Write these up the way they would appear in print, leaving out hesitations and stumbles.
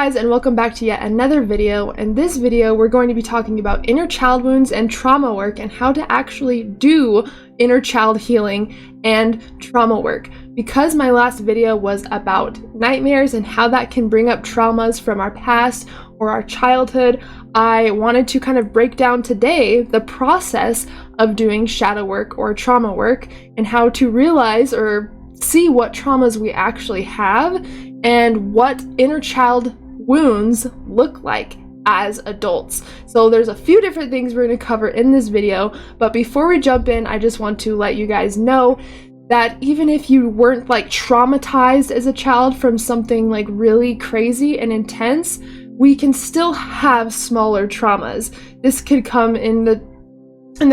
guys, and welcome back to yet another video. In this video, we're going to be talking about inner child wounds and trauma work and how to actually do inner child healing and trauma work. Because my last video was about nightmares and how that can bring up traumas from our past or our childhood, I wanted to kind of break down today the process of doing shadow work or trauma work and how to realize or see what traumas we actually have and what inner child wounds look like as adults. So there's a few different things we're going to cover in this video, but before we jump in, I just want to let you guys know that even if you weren't like traumatized as a child from something like really crazy and intense, we can still have smaller traumas. This could come in the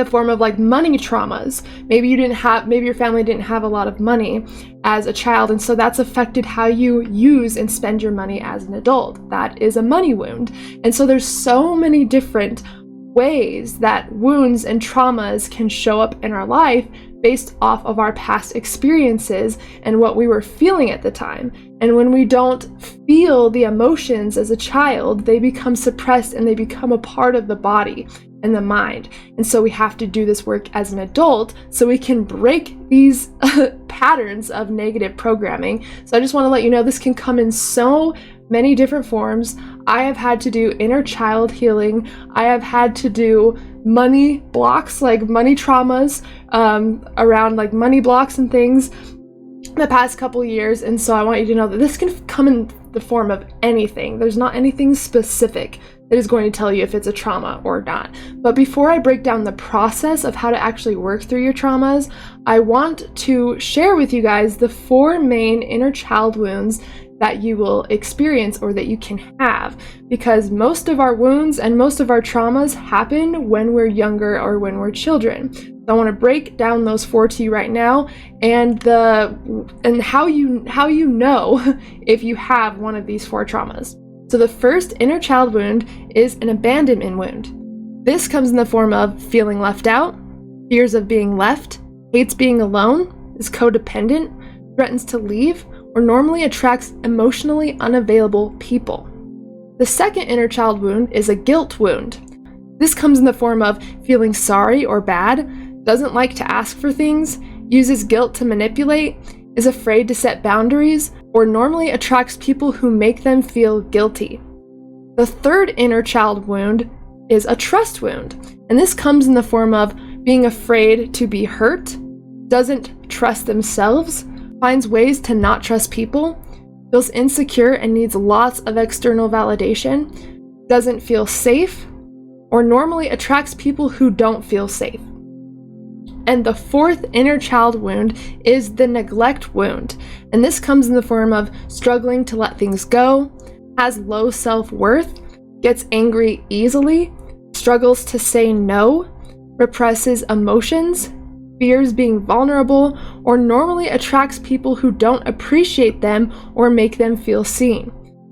form of like money traumas. Maybe your family didn't have a lot of money as a child, and so that's affected how you use and spend your money as an adult. That is a money wound. And so there's so many different ways that wounds and traumas can show up in our life based off of our past experiences and what we were feeling at the time. And when we don't feel the emotions as a child, they become suppressed and they become a part of the body and the mind. And so we have to do this work as an adult so we can break these patterns of negative programming. So I just want to let you know this can come in so many different forms. I have had to do inner child healing. I have had to do money blocks, like money traumas, around like money blocks and things the past couple years. And so I want you to know that this can come in the form of anything. There's not anything specific that is going to tell you if it's a trauma or not. But before I break down the process of how to actually work through your traumas, I want to share with you guys the 4 main inner child wounds that you will experience or that you can have, because most of our wounds and most of our traumas happen when we're younger or when we're children. So I want to break down those 4 to you right now, and how you know if you have one of these 4 traumas. So the first inner child wound is an abandonment wound. This comes in the form of feeling left out, fears of being left, hates being alone, is codependent, threatens to leave, or normally attracts emotionally unavailable people. The second inner child wound is a guilt wound. This comes in the form of feeling sorry or bad, doesn't like to ask for things, uses guilt to manipulate, is afraid to set boundaries, or normally attracts people who make them feel guilty. The third inner child wound is a trust wound, and this comes in the form of being afraid to be hurt, doesn't trust themselves, finds ways to not trust people, feels insecure and needs lots of external validation, doesn't feel safe, or normally attracts people who don't feel safe. And the fourth inner child wound is the neglect wound, and this comes in the form of struggling to let things go, has low self-worth, gets angry easily, struggles to say no, represses emotions, fears being vulnerable, or normally attracts people who don't appreciate them or make them feel seen.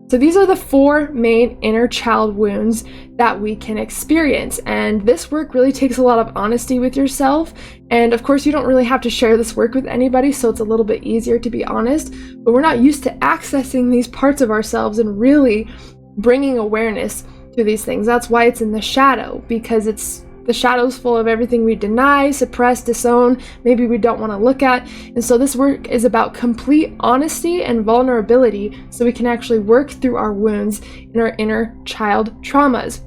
So these are the 4 main inner child wounds that we can experience, and this work really takes a lot of honesty with yourself. And of course, you don't really have to share this work with anybody, so it's a little bit easier to be honest, but we're not used to accessing these parts of ourselves and really bringing awareness to these things. That's why it's in the shadow, because the shadow's full of everything we deny, suppress, disown, maybe we don't want to look at. And so this work is about complete honesty and vulnerability so we can actually work through our wounds in our inner child traumas.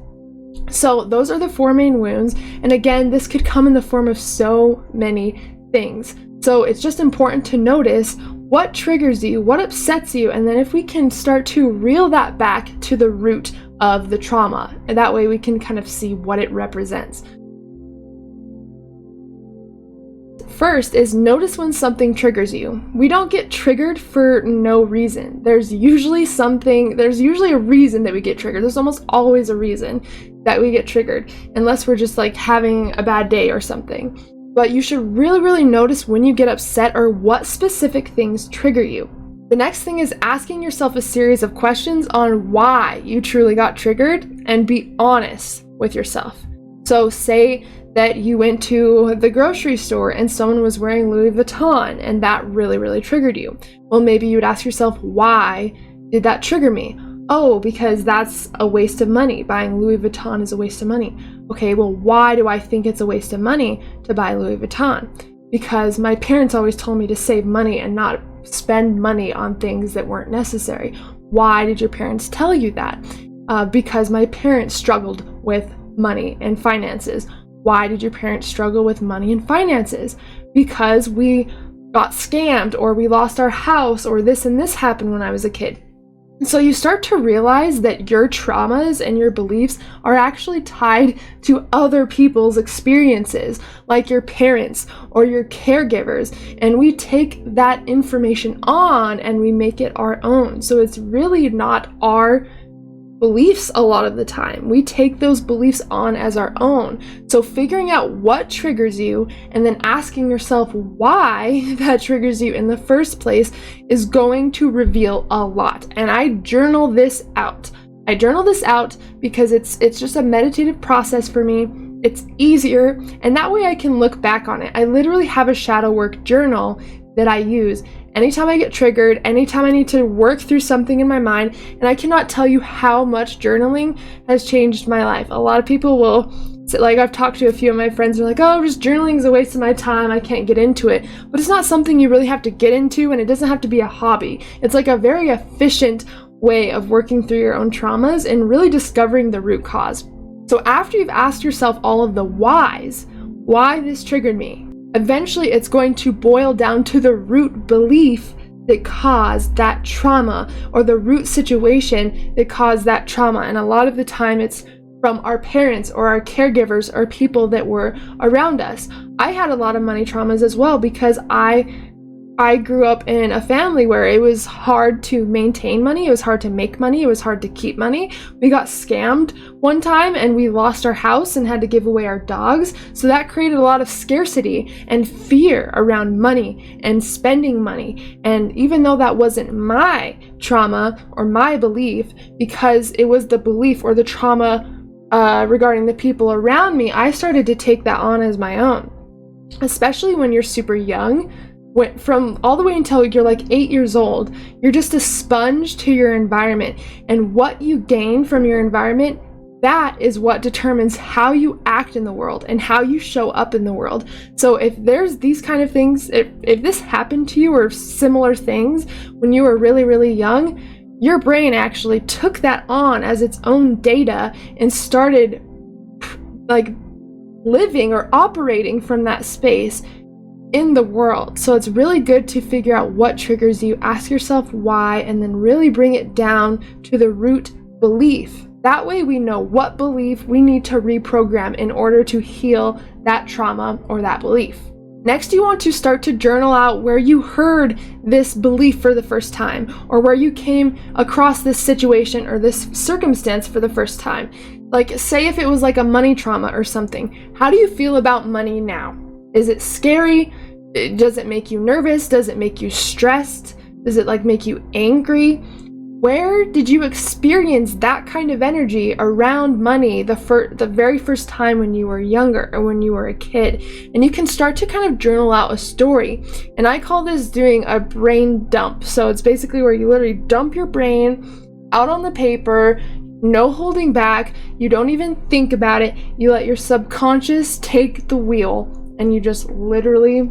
So those are the 4 main wounds. And again, this could come in the form of so many things. So it's just important to notice what triggers you, what upsets you, and then if we can start to reel that back to the root of the trauma, and that way we can kind of see what it represents. First is notice when something triggers you. We don't get triggered for no reason. There's usually a reason that we get triggered. There's almost always a reason that we get triggered, unless we're just like having a bad day or something. But you should really, really notice when you get upset or what specific things trigger you. The next thing is asking yourself a series of questions on why you truly got triggered and be honest with yourself. So say that you went to the grocery store and someone was wearing Louis Vuitton and that really, really triggered you. Well, maybe you would ask yourself, why did that trigger me? Oh, because that's a waste of money. Buying Louis Vuitton is a waste of money. Okay, well, why do I think it's a waste of money to buy Louis Vuitton? Because my parents always told me to save money and not spend money on things that weren't necessary. Why did your parents tell you that? Because my parents struggled with money and finances. Why did your parents struggle with money and finances? Because we got scammed, or we lost our house, or this and this happened when I was a kid. So you start to realize that your traumas and your beliefs are actually tied to other people's experiences, like your parents or your caregivers, and we take that information on and we make it our own. So it's really not our beliefs a lot of the time. We take those beliefs on as our own. So figuring out what triggers you and then asking yourself why that triggers you in the first place is going to reveal a lot. And I journal this out. I journal this out because it's just a meditative process for me. It's easier, and that way I can look back on it. I literally have a shadow work journal that I use anytime I get triggered, anytime I need to work through something in my mind, and I cannot tell you how much journaling has changed my life. A lot of people will say, like, I've talked to a few of my friends who are like, oh, just journaling is a waste of my time, I can't get into it. But it's not something you really have to get into, and it doesn't have to be a hobby. It's like a very efficient way of working through your own traumas and really discovering the root cause. So after you've asked yourself all of the whys, why this triggered me, eventually it's going to boil down to the root belief that caused that trauma, or the root situation that caused that trauma. And a lot of the time it's from our parents or our caregivers or people that were around us. I had a lot of money traumas as well, because I grew up in a family where it was hard to maintain money, it was hard to make money, it was hard to keep money. We got scammed one time and we lost our house and had to give away our dogs. So that created a lot of scarcity and fear around money and spending money. And even though that wasn't my trauma or my belief, because it was the belief or the trauma regarding the people around me, I started to take that on as my own. Especially when you're super young. From all the way until you're like 8 years old, you're just a sponge to your environment, and what you gain from your environment, that is what determines how you act in the world and how you show up in the world. So if there's these kind of things, if this happened to you or similar things when you were really, really young, your brain actually took that on as its own data and started like living or operating from that space in the world. So it's really good to figure out what triggers you, ask yourself why, and then really bring it down to the root belief. That way we know what belief we need to reprogram in order to heal that trauma or that belief. Next, you want to start to journal out where you heard this belief for the first time, or where you came across this situation or this circumstance for the first time. Like, say if it was like a money trauma or something. How do you feel about money now? Is it scary? Does it make you nervous? Does it make you stressed? Does it like make you angry? Where did you experience that kind of energy around money the very first time when you were younger or when you were a kid? And you can start to kind of journal out a story. And I call this doing a brain dump. So it's basically where you literally dump your brain out on the paper, no holding back. You don't even think about it. You let your subconscious take the wheel, and you just literally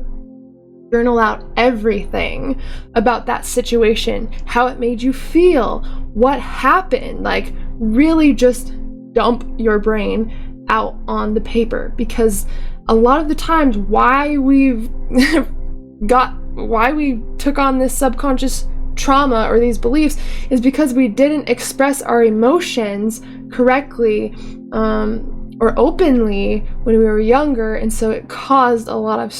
journal out everything about that situation, how it made you feel, what happened. Like, really just dump your brain out on the paper, because a lot of the times why we took on this subconscious trauma or these beliefs is because we didn't express our emotions correctly or openly when we were younger, and so it caused a lot of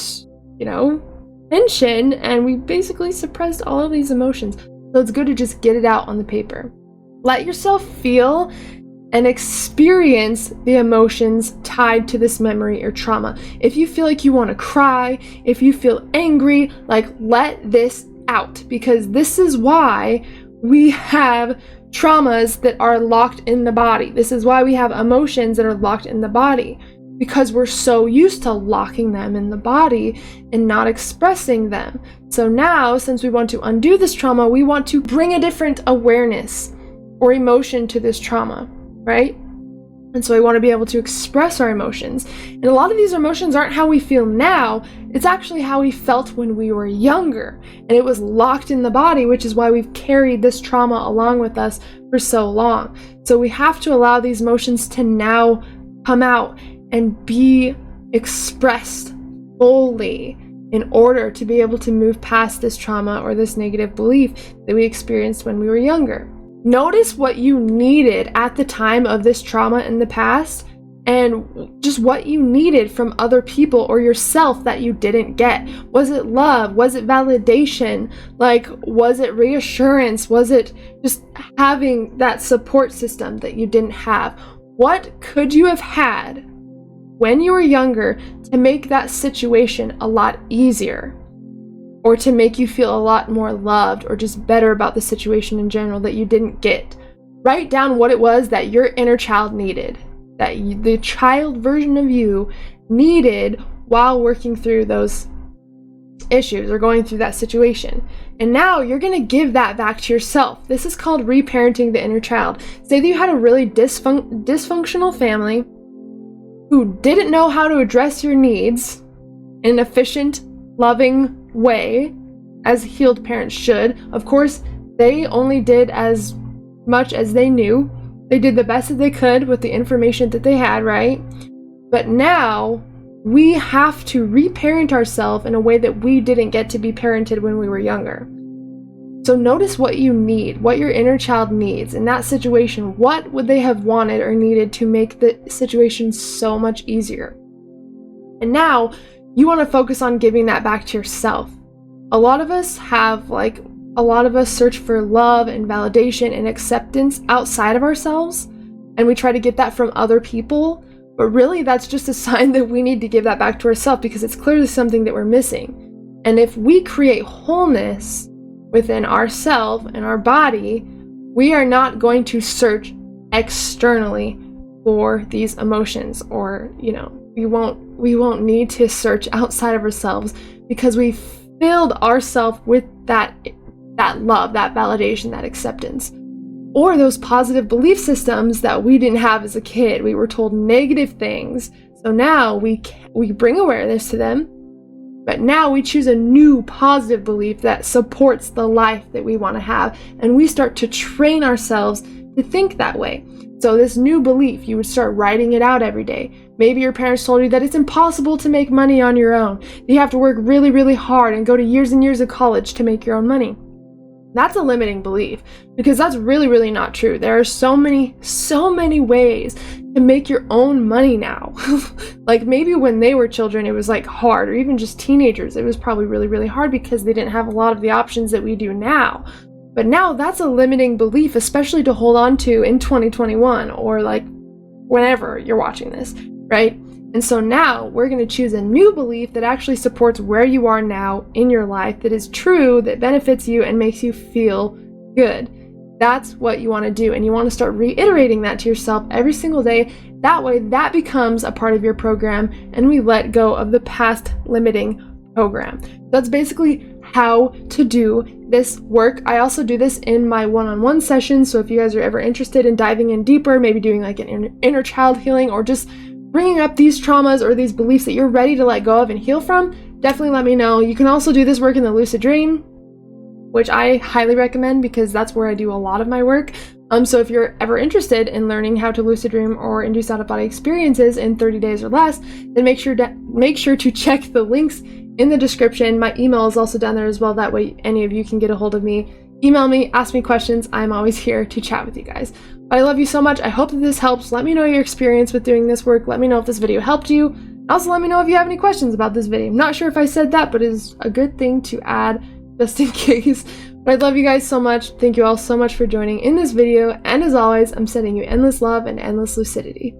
tension, and we basically suppressed all of these emotions. So it's good to just get it out on the paper. Let yourself feel and experience the emotions tied to this memory or trauma. If you feel like you want to cry, if you feel angry, like, let this out, because this is why we have traumas that are locked in the body. This is why we have emotions that are locked in the body, because we're so used to locking them in the body and not expressing them. So now, since we want to undo this trauma, we want to bring a different awareness or emotion to this trauma, right? And so we want to be able to express our emotions. And a lot of these emotions aren't how we feel now, it's actually how we felt when we were younger. And it was locked in the body, which is why we've carried this trauma along with us for so long. So we have to allow these emotions to now come out and be expressed fully in order to be able to move past this trauma or this negative belief that we experienced when we were younger. Notice what you needed at the time of this trauma in the past, and just what you needed from other people or yourself that you didn't get. Was it love? Was it validation? Like, was it reassurance? Was it just having that support system that you didn't have? What could you have had when you were younger to make that situation a lot easier? Or to make you feel a lot more loved or just better about the situation in general that you didn't get. Write down what it was that your inner child needed, that the child version of you needed while working through those issues or going through that situation. And now you're going to give that back to yourself. This is called reparenting the inner child. Say that you had a really dysfunctional family who didn't know how to address your needs in an efficient, loving way, as healed parents should. Of course, they only did as much as they knew. They did the best that they could with the information that they had, right? But now we have to reparent ourselves in a way that we didn't get to be parented when we were younger. So notice what you need, what your inner child needs in that situation. What would they have wanted or needed to make the situation so much easier? And now you want to focus on giving that back to yourself. A lot of us search for love and validation and acceptance outside of ourselves, and we try to get that from other people, but really that's just a sign that we need to give that back to ourselves, because it's clearly something that we're missing. And if we create wholeness within ourselves and our body, we are not going to search externally for these emotions, or we won't need to search outside of ourselves, because we filled ourselves with that love, that validation, that acceptance, or those positive belief systems that we didn't have as a kid. We were told negative things, so now we bring awareness to them, but now we choose a new positive belief that supports the life that we want to have, and we start to train ourselves to think that way. So this new belief, you would start writing it out every day. Maybe your parents told you that it's impossible to make money on your own. You have to work really, really hard and go to years and years of college to make your own money. That's a limiting belief, because that's really, really not true. There are so many ways to make your own money now. Like maybe when they were children, it was like hard, or even just teenagers, it was probably really, really hard because they didn't have a lot of the options that we do now. But now that's a limiting belief, especially to hold on to in 2021, or like whenever you're watching this, right? And so now we're going to choose a new belief that actually supports where you are now in your life, that is true, that benefits you and makes you feel good. That's what you want to do. And you want to start reiterating that to yourself every single day. That way that becomes a part of your program, and we let go of the past limiting program. That's basically how to do this work. I also do this in my one-on-one sessions, so if you guys are ever interested in diving in deeper, maybe doing like an inner child healing, or just bringing up these traumas or these beliefs that you're ready to let go of and heal from, definitely let me know. You can also do this work in the Lucid Dream, which I highly recommend because that's where I do a lot of my work. So if you're ever interested in learning how to lucid dream or induce out-of-body experiences in 30 days or less, then make sure to check the links in the description. My email is also down there as well. That way any of you can get a hold of me. Email me, ask me questions. I'm always here to chat with you guys. But I love you so much. I hope that this helps. Let me know your experience with doing this work. Let me know if this video helped you. Also, let me know if you have any questions about this video. I'm not sure if I said that, but it is a good thing to add just in case. But I love you guys so much. Thank you all so much for joining in this video. And as always, I'm sending you endless love and endless lucidity.